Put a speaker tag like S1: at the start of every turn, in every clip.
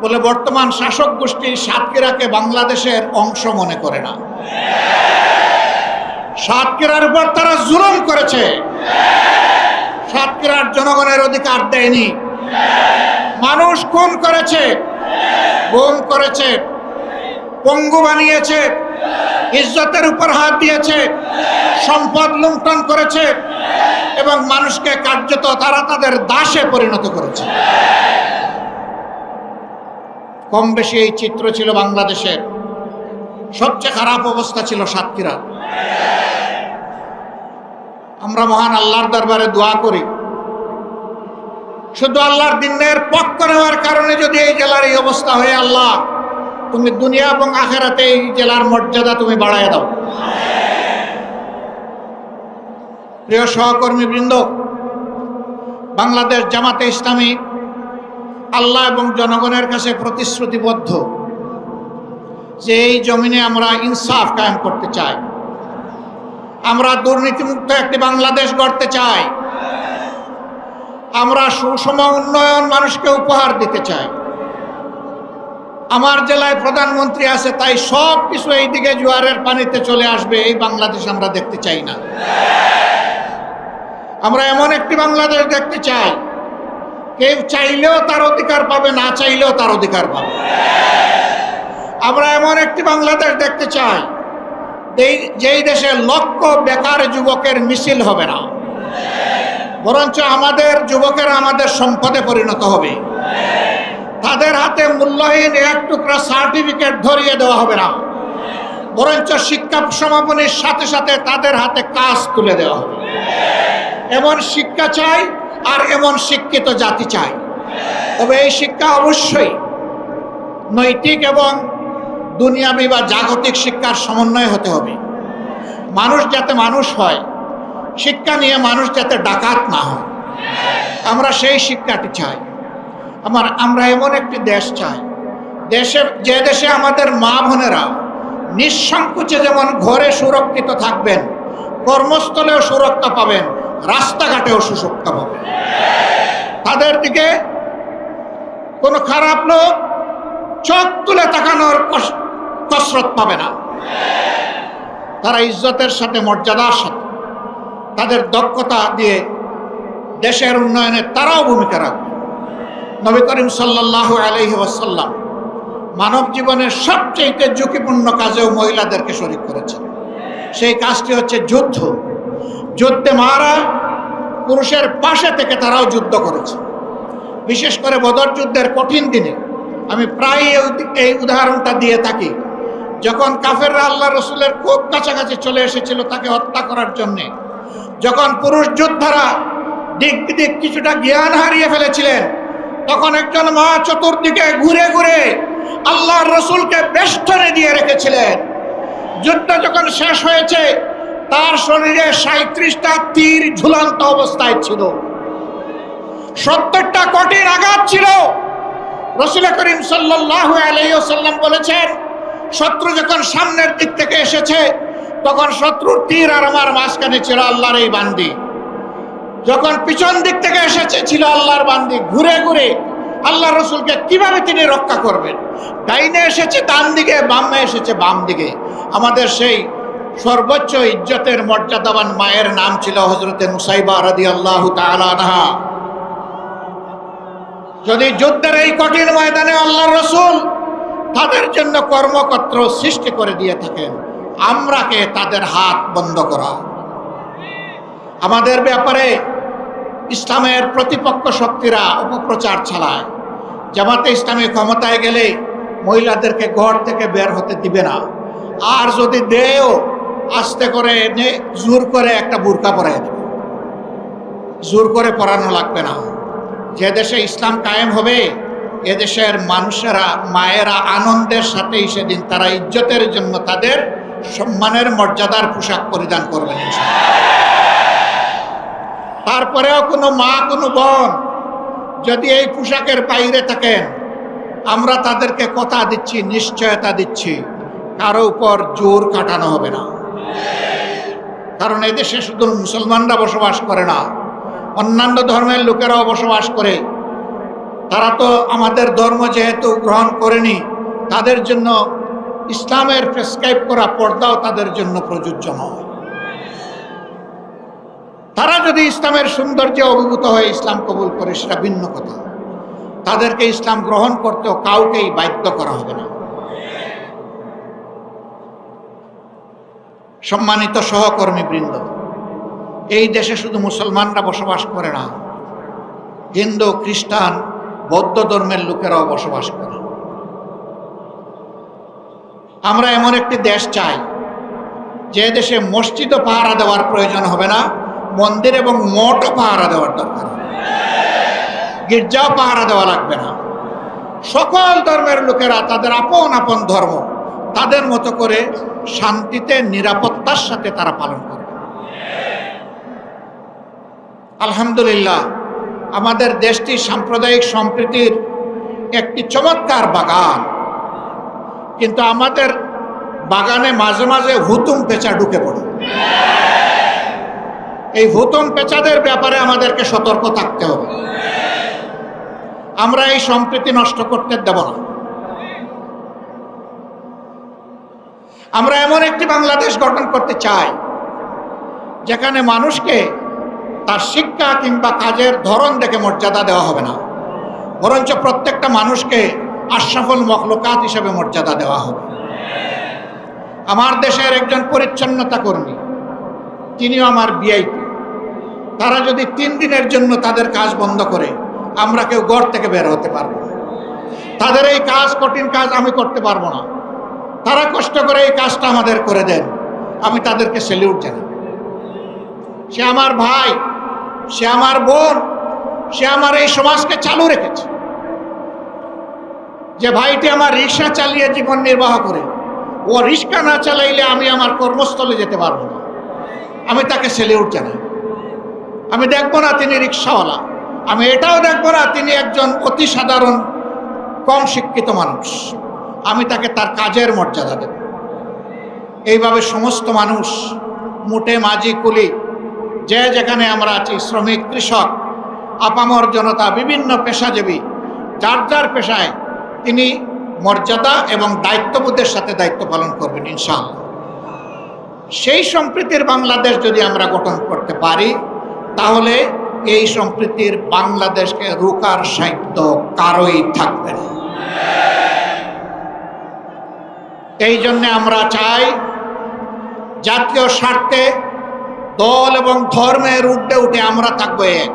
S1: বলে বর্তমান শাসক গোষ্ঠী সাতক্ষীরাকে বাংলাদেশের অংশ মনে করে না। সাতক্ষীরার উপর তারা জুলুম করেছে, সাতক্ষীরার জনগণের অধিকার দেয়নি। মানুষ খুন করেছে, গুম করেছে, পঙ্গু বানিয়েছে, ইজ্জতের উপর হাত দিয়েছে, সম্পদ লুণ্ঠন করেছে এবং মানুষকে কার্যত তারা তাদের দাসে পরিণত করেছে। কম বেশি এই চিত্র ছিল বাংলাদেশের। সবচেয়ে খারাপ অবস্থা ছিল সাতক্ষীরা। আমরা মহান আল্লাহর দরবারে দোয়া করি, শুধু আল্লাহর দ্বীনের পক্ষ নেওয়ার কারণে যদি এই জেলার এই অবস্থা হয়, আল্লাহ তুমি দুনিয়া এবং আখিরাতে এই জেলার মর্যাদা তুমি বাড়ায় দাও। প্রিয় সহকর্মী বৃন্দ, বাংলাদেশ জামাতে ইসলামী আল্লাহ এবং জনগণের কাছে প্রতিশ্রুতিবদ্ধ যে এই জমিনে আমরা ইনসাফ কায়েম করতে চাই, আমরা দুর্নীতিমুক্ত একটি বাংলাদেশ গড়তে চাই, আমরা সুষম উন্নয়ন মানুষকে উপহার দিতে চাই। আমার জেলায় প্রধানমন্ত্রী আছে, তাই সব কিছু এইদিকে জোয়ারের পানিতে চলে আসবে, এই বাংলাদেশ আমরা দেখতে চাই না। আমরা এমন একটি বাংলাদেশ দেখতে চাই, কেউ চাইলেও তার অধিকার পাবে, না চাইলেও তার অধিকার পাবে। আমরা এমন একটি বাংলাদেশ দেখতে চাই যেই দেশে লক্ষ বেকার যুবকের মিছিল হবে না, বরঞ্চ আমাদের যুবকেরা আমাদের সম্পদে পরিণত হবে। তাদের হাতে মূল্যহীন এক টুকরা সার্টিফিকেট ধরিয়ে দেওয়া হবে না, বরঞ্চ শিক্ষা সমাপনীর সাথে সাথে তাদের হাতে কাজ তুলে দেওয়া হবে। এমন শিক্ষা চাই আর এমন শিক্ষিত জাতি চাই। তবে এই শিক্ষা অবশ্যই নৈতিক এবং দুনিয়াবী বা জাগতিক শিক্ষার সমন্বয় হতে হবে। মানুষ যাতে মানুষ হয়, শিক্ষা নিয়ে মানুষ যাতে ডাকাত না হয়, আমরা সেই শিক্ষাটি চাই। আমরা এমন একটি দেশ চাই, যে দেশে আমাদের মা বোনেরা নিঃসংকোচে যেমন ঘরে সুরক্ষিত থাকবেন, কর্মস্থলেও সুরক্ষা পাবেন, রাস্তাঘাটেও সুরক্ষা পাবেন। তাদের দিকে কোনো খারাপ লোক চোখ তুলে তাকানোর কসরত পাবে না। তারা ইজ্জতের সাথে, মর্যাদার সাথে, তাদের দক্ষতা দিয়ে দেশের উন্নয়নে তারাও ভূমিকা রাখবে। নবী করিম সাল্লাল্লাহু আলাইহি ওয়াসাল্লাম মানব জীবনের সবচেয়ে ঝুঁকিপূর্ণ কাজেও মহিলাদেরকে শরীক করেছেন। সেই কাজটি হচ্ছে যুদ্ধ। যুদ্ধে মারা পুরুষের পাশে থেকে তারাও যুদ্ধ করেছে। বিশেষ করে বদর যুদ্ধের কঠিন দিনে আমি প্রায় এই উদাহরণটা দিয়ে থাকি। যখন কাফেররা আল্লাহ রসুলের খুব কাছাকাছি চলে এসেছিল তাকে হত্যা করার জন্যে, যখন পুরুষ যোদ্ধারা দিক বিদিক কিছুটা জ্ঞান হারিয়ে ফেলেছিলেন, তখন একজন মা চতুর্দিকে ঘুরে ঘুরে আল্লাহর রসুলকে বেষ্টনে দিয়ে রেখেছিলেন। যুদ্ধ যখন শেষ হয়েছে, তার শরীরে 37টা তীর ঝুলন্ত অবস্থায় ছিল, 70টা কঠিন আঘাত ছিল। রাসূল করিম সাল্লাল্লাহু আলাইহি ওয়াসাল্লাম বলেছেন, শত্রু যখন সামনের দিক থেকে এসেছে, তখন শত্রুর তীর আর আমার মাঝখানে ছিল আল্লাহর এই বান্দি। যখন পিছন দিক থেকে এসেছে, ছিল আল্লাহর বান্দি। ঘুরে ঘুরে আল্লাহ রসুলকে কিভাবে তিনি রক্ষা করবেন? ডাইনে এসেছে ডান দিকে, বামে এসেছে বাম দিকে। আমাদের সেই সর্বোচ্চ ইজ্জতের মর্যাদাবান মায়ের নাম ছিল হযরতে নুসাইবা রাদিয়াল্লাহু তাআলা আনহা। যদি যুদ্ধের এই কঠিন ময়দানে আল্লাহর রসুল তাদের জন্য কর্মক্ষেত্র সৃষ্টি করে দিয়ে থাকেন, আমরা কে তাদের হাত বন্ধ করা? আমাদের ব্যাপারে ইসলামের প্রতিপক্ষ শক্তিরা অপপ্রচার চালায়। জামাতে ইসলামী ক্ষমতায় গেলে মহিলাদেরকে ঘর থেকে বের হতে দিবে না, আর যদি দেও আস্তে করে এনে জোর করে একটা বোরকা পরাই দেবে। জোর করে পরানো লাগবে না। যে দেশে ইসলাম কায়েম হবে, এদেশের মানুষেরা, মায়েরা আনন্দের সাথেই সেদিন তারা ইজ্জতের জন্য তাদের সম্মানের মর্যাদার পোশাক পরিধান করবেন। তারপরেও কোনো মা, কোনো বোন যদি এই পোশাকের বাইরে থাকেন, আমরা তাদেরকে কথা দিচ্ছি, নিশ্চয়তা দিচ্ছি, কারো উপর জোর কাটানো হবে না। কারণ এই দেশে শুধু মুসলমানরা বসবাস করে না, অন্যান্য ধর্মের লোকেরাও বসবাস করে। তারা তো আমাদের ধর্ম যেহেতু গ্রহণ করেনি, তাদের জন্য ইসলামের প্রেসক্রাইব করা পর্দাও তাদের জন্য প্রযোজ্য নয়। তারা যদি ইসলামের সৌন্দর্যে অভিভূত হয়ে ইসলাম কবুল করে সেটা ভিন্ন কথা, তাদেরকে ইসলাম গ্রহণ করতেও কাউকেই বাধ্য করা হবে না। সম্মানিত সহকর্মীবৃন্দ, এই দেশে শুধু মুসলমানরা বসবাস করে না, হিন্দু, খ্রিস্টান, বৌদ্ধ ধর্মের লোকেরাও বসবাস করে। আমরা এমন একটি দেশ চাই যে দেশে মসজিদও পাহারা দেওয়ার প্রয়োজন হবে না, মন্দির এবং মঠও পাহারা দেওয়ার দরকার, গির্জাও পাহারা দেওয়া লাগবে না। সকল ধর্মের লোকেরা তাদের আপন আপন ধর্ম তাদের মতো করে শান্তিতে নিরাপত্তার সাথে তারা পালন করে। আলহামদুলিল্লাহ, আমাদের দেশটি সাম্প্রদায়িক সম্প্রীতির একটি চমৎকার বাগান, কিন্তু আমাদের বাগানে মাঝে মাঝে হুতুম পেঁচা ঢুকে পড়ে। এই হুতুম পেঁচাদের ব্যাপারে আমাদেরকে সতর্ক থাকতে হবে। আমরা এই সম্প্রীতি নষ্ট করতে দেব না। আমরা এমন একটি বাংলাদেশ গঠন করতে চাই যেখানে মানুষকে তার শিক্ষা কিংবা কাজের ধরন দেখে মর্যাদা দেওয়া হবে না, বরঞ্চ প্রত্যেকটা মানুষকে আশরাফুল মখলুকাত হিসেবে মর্যাদা দেওয়া হবে। আমার দেশের একজন পরিচ্ছন্নতা কর্মী, তিনিও আমার ভিআইপি, তারা যদি 3 দিনের জন্য তাদের কাজ বন্ধ করে, আমরা কেউ ঘর থেকে বের হতে পারবো না। তাদের এই কাজ, কঠিন কাজ আমি করতে পারবো না। তারা কষ্ট করে এই কাজটা আমাদের করে দেন, আমি তাদেরকে স্যালিউট জানাই। সে আমার ভাই, সে আমার বোন, সে আমার এই সমাজকে চালু রেখেছে। যে ভাইটি আমার রিক্সা চালিয়ে জীবন নির্বাহ করে, ও রিক্সা না চালাইলে আমি আমার কর্মস্থলে যেতে পারবো না, আমি তাকে স্যালিউট জানাই। আমি দেখবো না তিনি রিক্সাওয়ালা, আমি এটাও দেখবো না তিনি একজন অতি সাধারণ কম শিক্ষিত মানুষ, আমি তাকে তার কাজের মর্যাদা দেব। এইভাবে সমস্ত মানুষ, মুটে মাঝি কুলি, যে যেখানে আমরা আছি, শ্রমিক, কৃষক, আপামর জনতা, বিভিন্ন পেশাজীবী, যার যার পেশায় তিনি মর্যাদা এবং দায়িত্ববোধের সাথে দায়িত্ব পালন করবেন ইনশাআল্লাহ। সেই সম্প্রীতির বাংলাদেশ যদি আমরা গঠন করতে পারি, তাহলে এই সম্প্রীতির বাংলাদেশকে রোকার সাহিত্য কারোই থাকবে না। এই জন্যে আমরা চাই জাতীয় স্বার্থে দল এবং ধর্মের ঊর্ধ্বে উঠে আমরা থাকবো এক।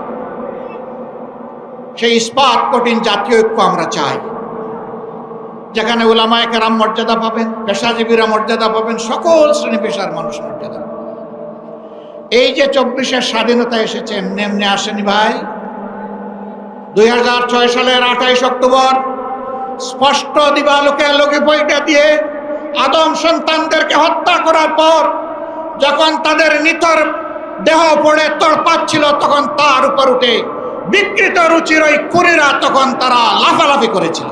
S1: সেই ইস্পাত কঠিন জাতীয় ঐক্য আমরা চাই, যেখানে উলামায়ে কেরাম মর্যাদা পাবেন, পেশাজীবীরা মর্যাদা পাবেন, সকল শ্রেণী পেশার মানুষ মর্যাদা পাবেন। এই যে 24-এর স্বাধীনতা এসেছে এমনি এমনি আসেনি ভাই। 2006 সালের 28 অক্টোবর স্পষ্ট দিবালোকে লোকে বইটা দিয়ে আদম সন্তানদেরকে হত্যা করার পর যখন তাদের নিথর দেহ পড়ে তড়পাচ্ছিল, তখন তার উপর উঠে বিকৃত রুচির ওই কুরীরা তখন তারা লাফালাফি করেছিল।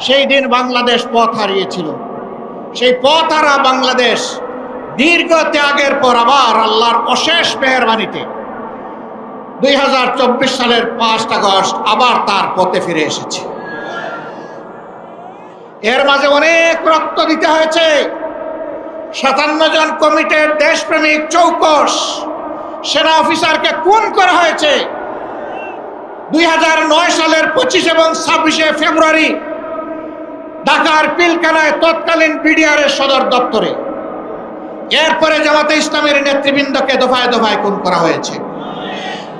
S1: সেই দিন বাংলাদেশ পথ হারিয়েছিল। সেই পথ হারা বাংলাদেশ দীর্ঘ ত্যাগের পর আবার আল্লাহর অশেষ মেহেরবানিতে 2024 সালের 5 আগস্ট আবার তার পথে ফিরে এসেছে। এর মাঝে অনেক রক্ত দিতে হয়েছে। 57 জন কমিটির দেশপ্রেমিক চৌকস সেনা অফিসারকে খুন করা হয়েছে 2009 সালের 25 এবং 26 ফেব্রুয়ারি ঢাকার পিলখানায় তৎকালীন বিডিআরের সদর দপ্তরে। এরপরে জামাতে ইসলামের নেতৃবৃন্দকে দফায় দফায় খুন করা হয়েছে।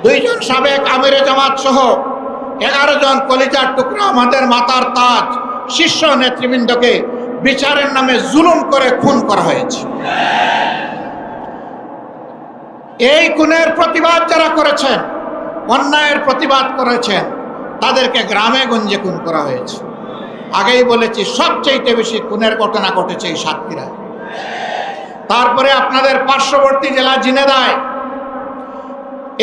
S1: 2 জন সাবেক আমিরে জামাত সহ 11 জন কলিজার টুকরা আমাদের মাথার তাজ শীর্ষ নেতৃবৃন্দকে বিচারের নামে জুলুম করে খুন করা হয়েছে। এই খুনের প্রতিবাদ যারা করেছেন, অন্যায়ের প্রতিবাদ করেছেন, তাদেরকে গ্রামে গঞ্জে খুন করা হয়েছে। আগেই বলেছি, সবচেয়ে বেশি খুনের ঘটনা ঘটেছে এই সাতক্ষীরায়। তারপরে আপনাদের পার্শ্ববর্তী জেলা ঝিনাইদহে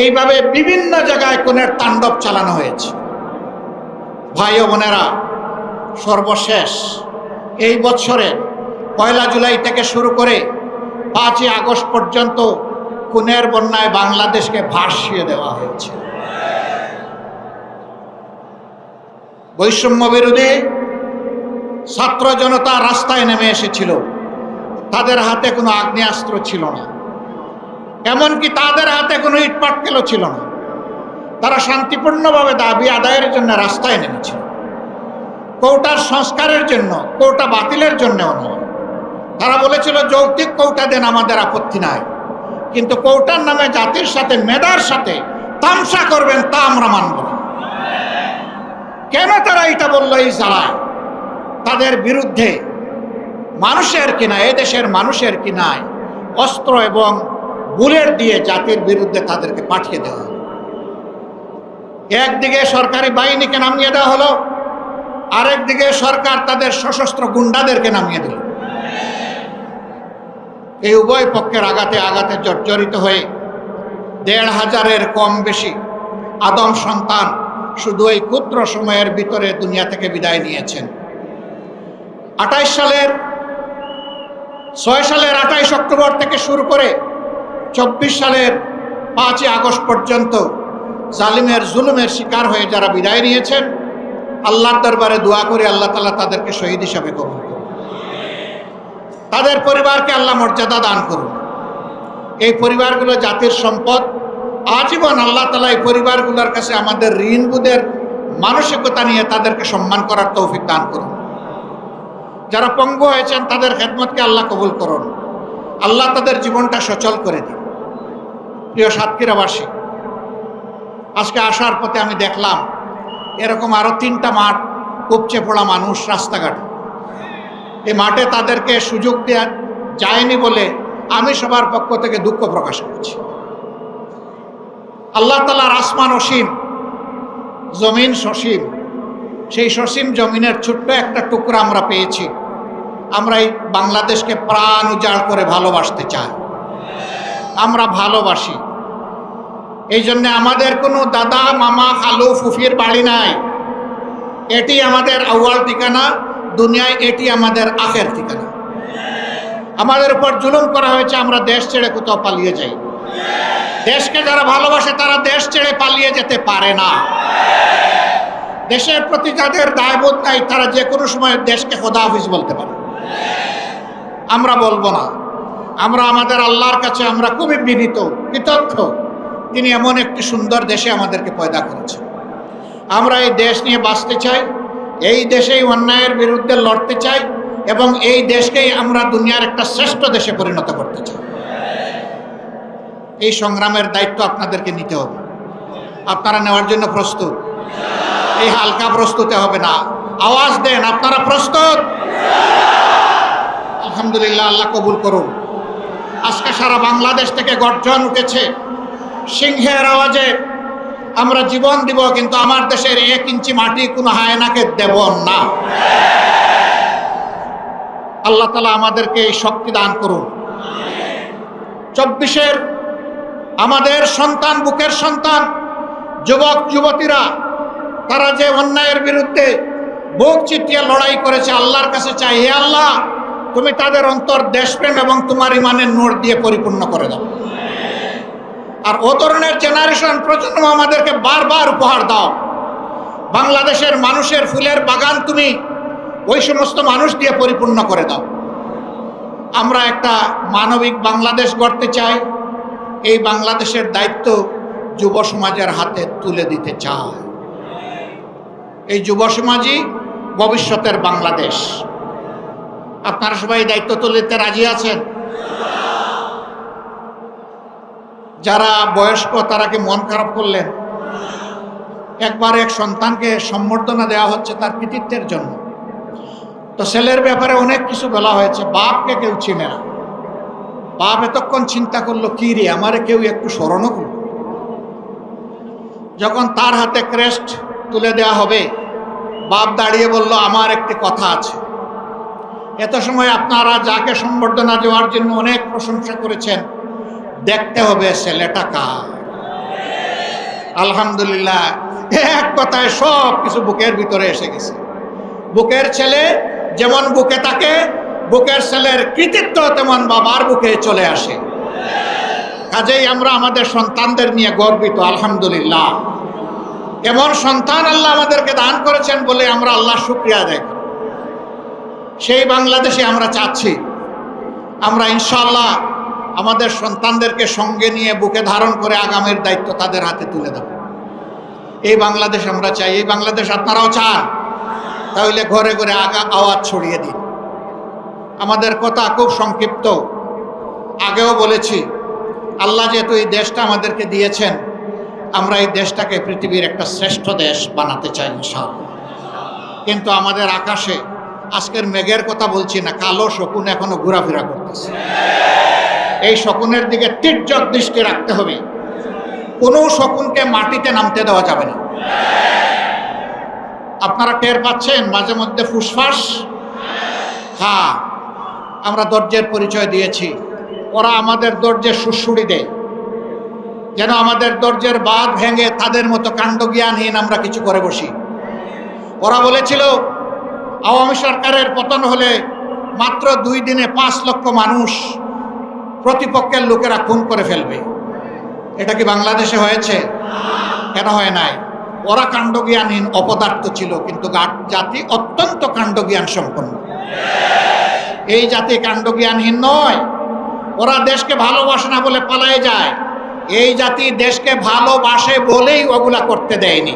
S1: এইভাবে বিভিন্ন জায়গায় খুনের তাণ্ডব চালানো হয়েছে। ভাই ও বোনেরা, সর্বশেষ এই বছরে 1 জুলাই থেকে শুরু করে 5 আগস্ট পর্যন্ত খুনের বন্যায় বাংলাদেশকে ভাসিয়ে দেওয়া হয়েছে। বৈষম্য বিরোধী ছাত্র জনতা রাস্তায় নেমে এসেছিল। তাদের হাতে কোনো আগ্নেয়াস্ত্র ছিল না, এমনকি তাদের হাতে কোনো ইটপাটকেলও ছিল না। তারা শান্তিপূর্ণভাবে দাবি আদায়ের জন্য রাস্তায় নেমেছিল। কোটার সংস্কারের জন্য, কোটা বাতিলের জন্যও নয়। তারা বলেছিল যৌক্তিক কোটা দেন, আমাদের আপত্তি নাই, কিন্তু কোটার নামে জাতির সাথে, মেধার সাথে তামসা করবেন তা আমরা মানব না। কেন তারা এটা বলল? এই জ্বালায় তাদের বিরুদ্ধে মানুষের কিনা, এদেশের মানুষের কিনায় অস্ত্র এবং বুলেট দিয়ে জাতির বিরুদ্ধে তাদেরকে পাঠিয়ে দেওয়া হলো। একদিকে সরকারি বাহিনীকে নামিয়ে দেওয়া হলো, আরেকদিকে সরকার তাদের সশস্ত্র গুন্ডাদেরকে নামিয়ে দিল। এই উভয় পক্ষের আঘাতে আঘাতে জর্জরিত হয়ে ১৫০০-এর কম বেশি আদম সন্তান শুধু এই ক্ষুদ্র সময়ের ভিতরে দুনিয়া থেকে বিদায় নিয়েছেন। ৬ সালের ২৮ অক্টোবর থেকে শুরু করে ২৪ সালের ৫ই আগস্ট পর্যন্ত জালিমের জুলুমের শিকার হয়ে যারা বিদায় নিয়েছেন, আল্লাহর দরবারে দোয়া করে আল্লাহ তাআলা তাদেরকে শহীদ হিসাবে কবুল করুন। তাদের পরিবারকে আল্লাহ মর্যাদা দান করুন। এই পরিবারগুলো জাতির সম্পদ। আজীবন আল্লাহ তাআলা এই পরিবারগুলোর কাছে আমাদের ঋণবোধের মানসিকতা নিয়ে তাদেরকে সম্মান করার তৌফিক দান করুন। যারা পঙ্গু হয়েছেন তাদের খেদমতকে আল্লাহ কবুল করুন। আল্লাহ তাদের জীবনটা সচল করে দিন। প্রিয় সাতক্ষীরাবাসী, আজকে আসার পথে আমি দেখলাম এরকম আরো ৩টা মাঠ উপচে পড়া মানুষ রাস্তাঘাটে। এই মাঠে তাদেরকে সুযোগ দেওয়া যায়নি বলে আমি সবার পক্ষ থেকে দুঃখ প্রকাশ করছি। আল্লাহ তাআলার আসমান অসীম, জমিন সসীম। সেই সসীম জমিনের ছোট্ট একটা টুকরা আমরা পেয়েছি। আমরা এই বাংলাদেশকে প্রাণ উজাড় করে ভালোবাসতে চাই। আমরা ভালোবাসি। এই জন্য আমাদের কোনো দাদা, মামা, খালু, ফুফির বাড়ি নাই। এটি আমাদের আউয়াল ঠিকানা, দুনিয়ায় এটি আমাদের আখের ঠিকানা। আমাদের উপর জুলুম করা হয়েছে, আমরা দেশ ছেড়ে কোথাও পালিয়ে যাই। দেশকে যারা ভালোবাসে তারা দেশ ছেড়ে পালিয়ে যেতে পারে না। দেশের প্রতি যাদের দায়বোধ নাই তারা যে কোনো সময় দেশকে খোদা হাফিজ বলতে পারে। আমরা বলবো না। আমরা আমাদের আল্লাহর কাছে আমরা খুবই বিনীত, কৃতজ্ঞ। তিনি এমন একটি সুন্দর দেশে আমাদেরকে পয়দা করেছেন। আমরা এই দেশ নিয়ে বাঁচতে চাই, এই দেশেই অন্যায়ের বিরুদ্ধে লড়তে চাই এবং এই দেশকেই আমরা দুনিয়ার একটা শ্রেষ্ঠ দেশে পরিণত করতে চাই। এই সংগ্রামের দায়িত্ব আপনাদেরকে নিতে হবে। আপনারা নেওয়ার জন্য প্রস্তুত? এই হালকা প্রস্তুতে হবে না, আওয়াজ দেন আপনারা প্রস্তুত? আলহামদুলিল্লাহ, আল্লাহ কবুল করুন। আজকে সারা বাংলাদেশ থেকে গর্জন উঠেছে সিংহের আওয়াজে। আমরা জীবন দিব, কিন্তু আমার দেশের 1 ইঞ্চি মাটি কোনো হায়নাকে দেব না। আল্লাহ তাআলা আমাদেরকে এই শক্তি দান করুন। 24-এর আমাদের সন্তান, বুকের সন্তান, যুবক যুবতীরা, তারা যে অন্যায়ের বিরুদ্ধে বুক চিতিয়ে লড়াই করেছে, আল্লাহর কাছে চাই, হে আল্লাহ তুমি তাদের অন্তর দেশপ্রেম এবং তোমার ইমানের নূর দিয়ে পরিপূর্ণ করে দাও। আর ও ধরনের জেনারেশন, প্রজন্ম আমাদেরকে বারবার উপহার দাও। বাংলাদেশের মানুষের ফুলের বাগান তুমি ওই সমস্ত মানুষ দিয়ে পরিপূর্ণ করে দাও। আমরা একটা মানবিক বাংলাদেশ গড়তে চাই। এই বাংলাদেশের দায়িত্ব যুব সমাজের হাতে তুলে দিতে চাই। এই যুব সমাজই ভবিষ্যতের বাংলাদেশ। আপনারা সবাই দায়িত্ব তুলে দিতে রাজি আছেন? যারা বয়স্ক তারা কি মন খারাপ করলেন? একবার এক সন্তানকে সম্বর্ধনা দেওয়া হচ্ছে তার কৃতিত্বের জন্য। তো ছেলের ব্যাপারে অনেক কিছু বলা হয়েছে। বাপকে কেউ চিনে না। বাপ এতক্ষণ চিন্তা করলো, কি রে আমারে কেউ একটু স্মরণও করল। যখন তার হাতে ক্রেস্ট তুলে দেওয়া হবে, বাপ দাঁড়িয়ে বলল, আমার একটি কথা আছে। এত সময় আপনারা যাকে সম্বর্ধনা দেওয়ার জন্য অনেক প্রশংসা করেছেন, দেখতে হবে ছেলেটা কার। আলহামদুলিল্লাহ, এক কথায় সব কিছু বুকের ভিতরে এসে গেছে। বুকের ছেলে যেমন বুকে থাকে, বুকের ছেলের কৃতিত্ব তেমন বাবার বুকে চলে আসে। কাজেই আমরা আমাদের সন্তানদের নিয়ে গর্বিত। আলহামদুলিল্লাহ। এমন সন্তান আল্লাহ আমাদেরকে দান করেছেন বলে আমরা আল্লাহ শুকরিয়া আদায় করি। সেই বাংলাদেশে আমরা চাচ্ছি, আমরা ইনশাআল্লাহ আমাদের সন্তানদেরকে সঙ্গে নিয়ে বুকে ধারণ করে আগামীর দায়িত্ব তাদের হাতে তুলে দেব। এই বাংলাদেশ আমরা চাই। এই বাংলাদেশ আপনারাও চান? তাহলে ঘরে ঘরে আওয়াজ ছড়িয়ে দিন। আমাদের কথা খুব সংক্ষিপ্ত, আগেও বলেছি, আল্লাহ যেহেতু এই দেশটা আমাদেরকে দিয়েছেন, আমরা এই দেশটাকে পৃথিবীর একটা শ্রেষ্ঠ দেশ বানাতে চাই ইনশাআল্লাহ। কিন্তু আমাদের আকাশে আজকের মেঘের কথা বলছি না, কালো শকুন এখনো ঘোরাফেরা করতেছে। এই শকুনের দিকে তীর্যক দৃষ্টি রাখতে হবে। কোনো শকুনকে মাটিতে নামতে দেওয়া যাবে না। আপনারা টের পাচ্ছেন মাঝে মধ্যে ফুসফাস? হ্যাঁ, আমরা ধৈর্যের পরিচয় দিয়েছি, ওরা আমাদের ধৈর্যের সুড়সুড়ি দেয়, যেন আমাদের ধৈর্যের বাঁধ ভেঙে তাদের মতো কাণ্ডজ্ঞানহীন আমরা কিছু করে বসি। ওরা বলেছিল আওয়ামী সরকারের পতন হলে মাত্র 2 দিনে 5 লক্ষ মানুষ প্রতিপক্ষের লোকেরা খুন করে ফেলবে। এটা কি বাংলাদেশে হয়েছে? কেন হয় নাই? ওরা কাণ্ডজ্ঞানহীন অপদার্থ ছিল, কিন্তু জাতি অত্যন্ত কাণ্ডজ্ঞান সম্পন্ন। এই জাতি কাণ্ডজ্ঞানহীন নয়। ওরা দেশকে ভালোবাসে না বলে পালায়ে যায়। এই জাতি দেশকে ভালোবাসে বলেই ওগুলা করতে দেয়নি।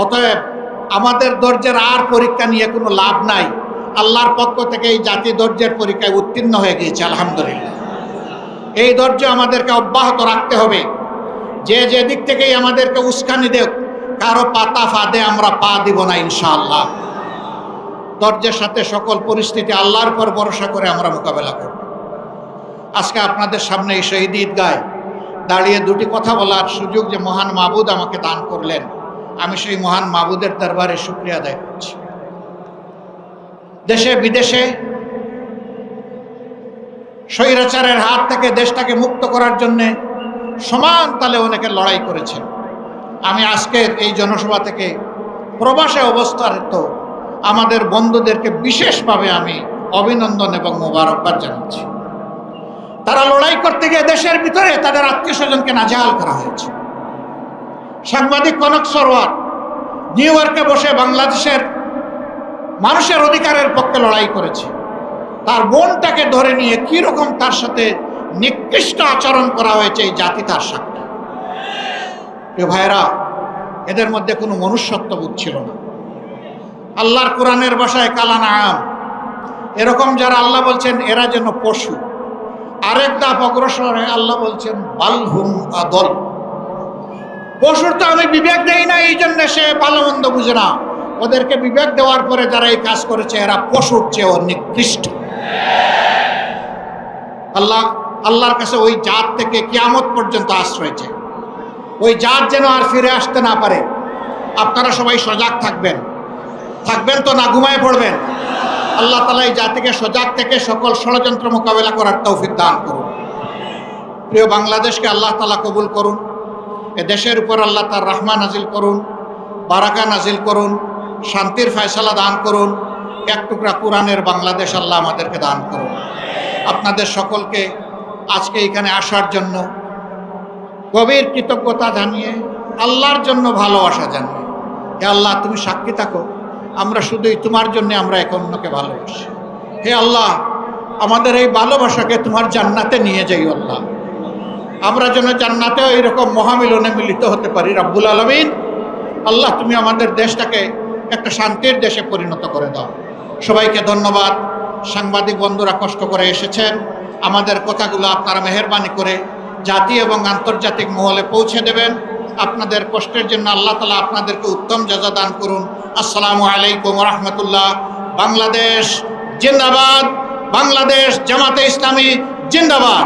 S1: অতএব আমাদের ধৈর্যের আর পরীক্ষা নিয়ে কোনো লাভ নাই। আল্লাহর পক্ষ থেকে এই জাতি ধৈর্যের পরীক্ষায় উত্তীর্ণ হয়ে গিয়েছে আলহামদুলিল্লাহ। এই ধৈর্য আমাদেরকে অব্যাহত রাখতে হবে। যে যে দিক থেকেই আমাদেরকে উস্কানি দেখ, কারো পাতা ফাঁদে আমরা পা দিব না ইনশাআল্লাহ। ধৈর্যের সাথে সকল পরিস্থিতি আল্লাহর উপর ভরসা করে আমরা মোকাবেলা করব। আজকে আপনাদের সামনে এই শহীদ ঈদগায় দাঁড়িয়ে 2টি কথা বলার সুযোগ যে মহান মাবুদ আমাকে দান করলেন, আমি সেই মহান মাবুদের দরবারে শুকরিয়া আদায় করছি। দেশে বিদেশে স্বৈরাচারের হাত থেকে দেশটাকে মুক্ত করার জন্যে সমান তালে অনেকে লড়াই করেছেন। আমি আজকের এই জনসভা থেকে প্রবাসে অবস্থারত আমাদের বন্ধুদেরকে বিশেষভাবে আমি অভিনন্দন এবং মোবারকবাদ জানাচ্ছি। তারা লড়াই করতে গিয়ে দেশের ভিতরে তাদের আত্মীয় স্বজনকে নাজেহাল করা হয়েছে। সাংবাদিক কনক সরোয়ার নিউ ইয়র্কে বসে বাংলাদেশের মানুষের অধিকারের পক্ষে লড়াই করেছে। তার বোনটাকে ধরে নিয়ে কি রকম তার সাথে নিকৃষ্ট আচরণ করা হয়েছে এই জাতি তার সাক্ষী। প্রিয় ভাইরা, এদের মধ্যে কোনো মনুষ্যত্ববোধ ছিল না। আল্লাহর কোরআনের ভাষায় কালানাম, এরকম যারা আল্লাহ বলছেন এরা যেন পশু। আরেক ধাপ অগ্রসরে আল্লাহ বলছেন বালহুম আদল। পশুর তো আমি বিবেক দেই না, এই জন্য সে ভালো মন্দ বুঝে না। ওদেরকে বিবেক দেওয়ার পরে যারা এই কাজ করেছে এরা পশুর চেয়েও নিকৃষ্ট। আল্লাহর কাছে ওই জাত থেকে কিয়ামত পর্যন্ত আশ্রয় চাই। ওই জাত যেন আর ফিরে আসতে না পারে। আপনারা সবাই সজাগ থাকবেন তো না ঘুমায় পড়বেন? আল্লাহ তাআলা এই জাতিকে সজাগ থেকে সকল ষড়যন্ত্র মোকাবেলা করার তৌফিক দান করুন। প্রিয় বাংলাদেশকে আল্লাহ তাআলা কবুল করুন। এ দেশের উপর আল্লাহ তার রহমত নাজিল করুন, বারাকা নাজিল করুন, শান্তির ফয়সালা দান করুন। এক টুকরা কোরআনের বাংলাদেশ আল্লাহ আমাদেরকে দান করুন। আপনাদের সকলকে আজকে এখানে আসার জন্য গভীর কৃতজ্ঞতা জানিয়ে, আল্লাহর জন্য ভালোবাসা জানিয়ে, হে আল্লাহ তুমি সাক্ষী থাকো, আমরা শুধুই তোমার জন্য আমরা এক অন্যকে ভালোবাসি। হে আল্লাহ, আমাদের এই ভালোবাসাকে তোমার জান্নাতে নিয়ে যাই আল্লাহ। আমরা যেন জান্নাতেও এইরকম মহামিলনে মিলিত হতে পারি রব্বুল আলামিন। আল্লাহ তুমি আমাদের দেশটাকে একটা শান্তির দেশে পরিণত করে দাও। সবাইকে ধন্যবাদ। সাংবাদিক বন্ধুরা কষ্ট করে এসেছেন, আমাদের কথাগুলো আপনারা মেহেরবানি করে জাতি এবং আন্তর্জাতিক মহলে পৌঁছে দেবেন। আপনাদের কষ্টের জন্য আল্লাহ তাআলা আপনাদেরকে উত্তম জাযা দান করুন। আসসালামু আলাইকুম ওয়া রাহমাতুল্লাহ। বাংলাদেশ জিন্দাবাদ, বাংলাদেশ জামাতে ইসলামী জিন্দাবাদ।